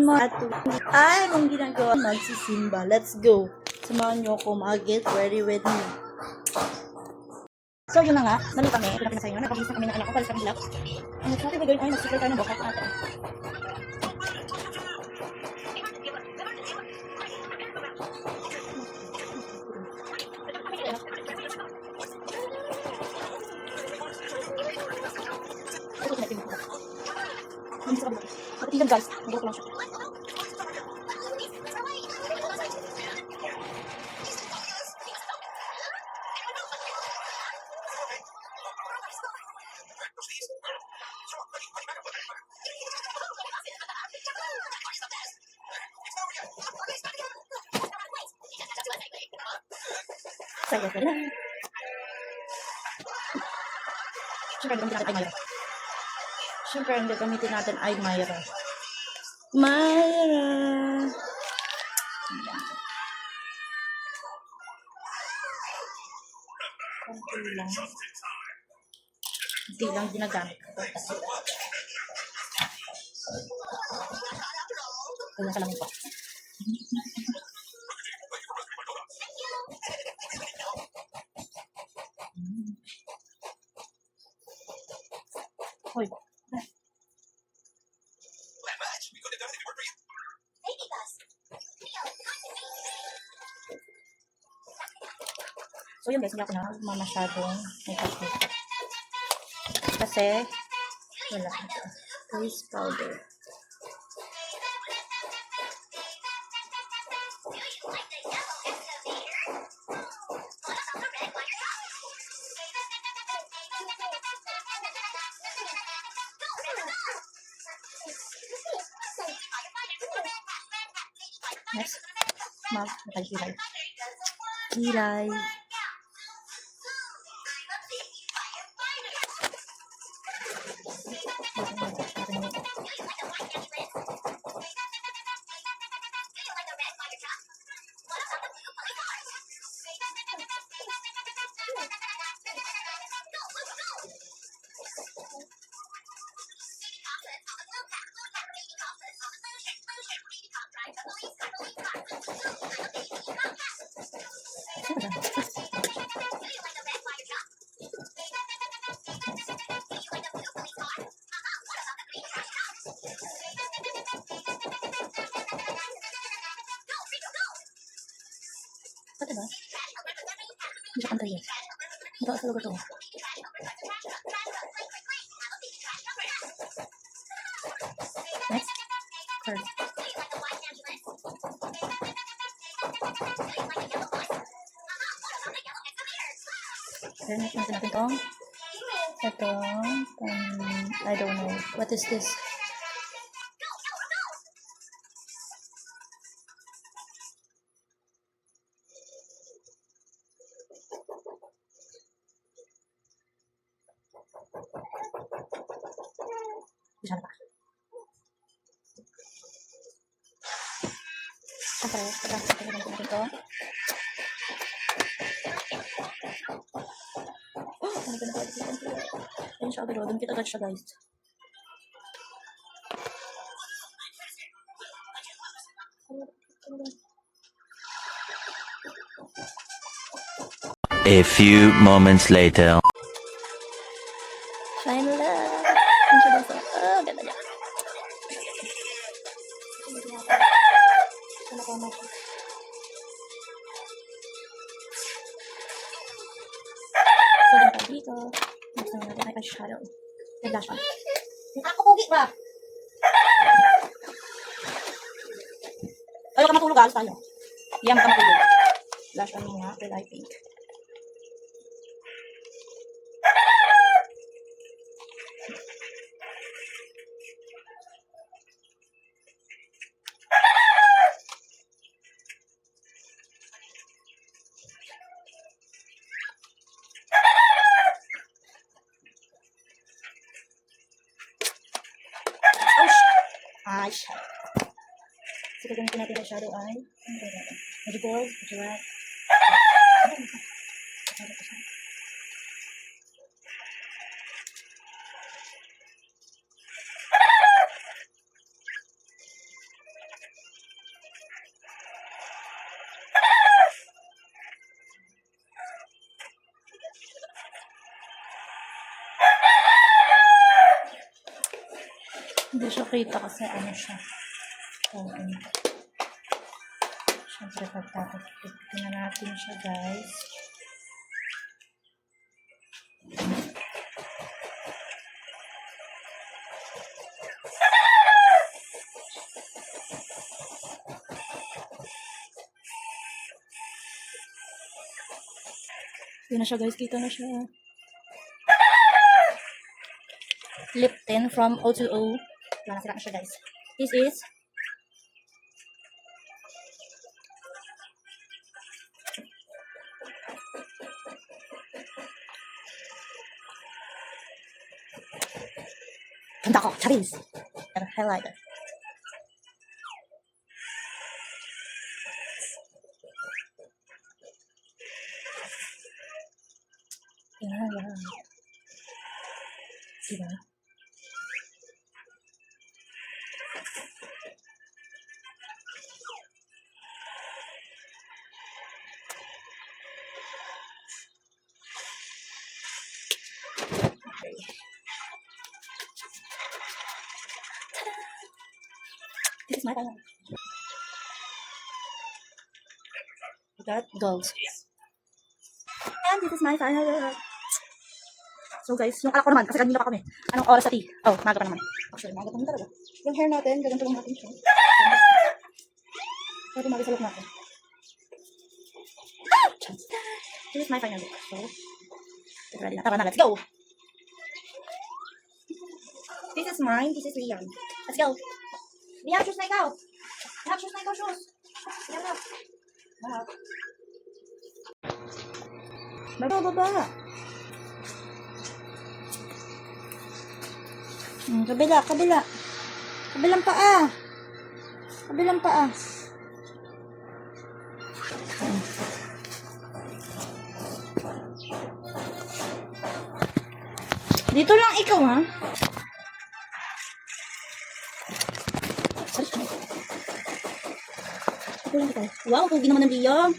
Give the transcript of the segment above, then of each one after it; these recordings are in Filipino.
mga ay mong ginagawa magsisimba. Let's go. Samahan niyo ako mag-get ready with me. So yun na nga, mali kami. Ito na pinasay nyo. Nagpagis na kami ng anak ko. Palis kami lang. Ang next natin gagawin ay mag-super tayo ng bokap natin. Kapatigan guys, mag-go lang siya. Saya ka lang. Siyempre, ang gagamitin natin ay Myra. Myra! Konti lang. Hindi lang ginagamit ko. Kaya ka lang ito. Hoy. So yun guys, hindi ako na masyadong makeup. Kasi wala ito. Face powder. Next, mag-kilay. Kilay. Pati ba? Hindi siya kantay yan. Ito sa lugar ito. Next. Curl. Then, next natin itong I don't know. What is this? Diyan pa. Okay, pagkakasal ko natin ito. Ano ba na ito? Ayun siya, pero doon kita agad siya guys. A few moments later. Shine lang. Ayun siya guys. Oh, ganda niya. So, ganito dito. Next na natin ay eyeshadow. May blush on. Ako pogi ba? Ayaw ka matulog, alas tayo. Iyam kang tulog. Blush on muna, red eye pink. Eyeshadow. So, gagamitin natin ang shadow ay medyo gold, medyo red. Hindi siya kita kasi ano siya. Siyempre, pagtapos na natin siya, guys. Yun na siya, guys. Kita na siya. Lipton from O2O. Wala na sila na siya, guys. This is ganda ko, charis. Highlighter. Yan. Diba? Okay. This is my final. That goes. And this is my final look. So guys, yung alak ko naman, kasi kanina pa kami. Anong oras sa tea? Oh, maga pa naman. Actually, maga pa naman talaga. Yung hair natin, gaganto lang natin siya. Pwede magisalok natin. Ah! This is my final look. So, ready na. Tara na, let's go! This is mine, this is Liam. Let's go! Liam, shoes na ikaw! Liam, shoes na ikaw, shoes! Liam na! Baba! Kabila. Kabilang paa. Dito lang ikaw, ha? Dito lang ikaw. Wow, pugi naman ng Liam.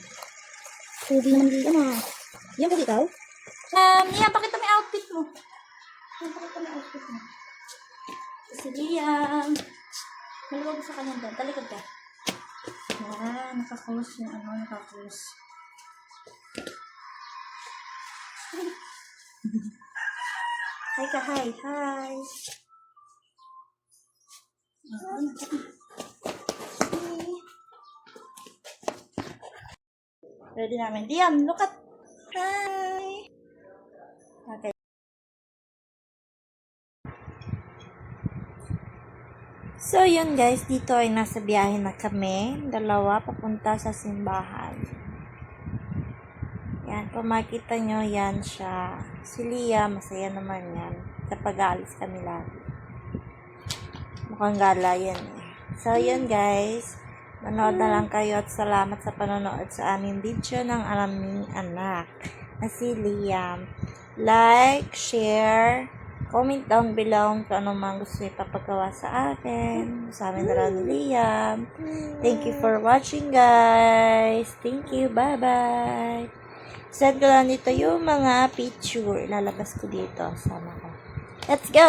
Liam, pugi ikaw? Liam, pakita mo yung outfit mo. Si Liam. Maluwag sa kanya doon. Talikod ka. Yan. Nakakus yung nakakus. Hi ka, hi. Ready namin. Liam, look at. Hi. Okay. So, yun guys, dito ay nasa biyahe na kami. Dalawa, papunta sa simbahan. Yan, kung makikita nyo, yan siya. Si Lia, masaya naman yan. Kapag alis kami lagi. Mukhang gala yan eh. So, yun guys. Manood na lang kayo at salamat sa panonood sa aming video ng aming anak na si Liam. Like, share, comment down below kung ano man gusto niyo ipapagawa sa akin. Sa amin na lang ni Liam. Thank you for watching, guys. Thank you. Bye-bye. Send ko lang dito yung mga picture. Ilalabas ko dito. Sama ko. Let's go!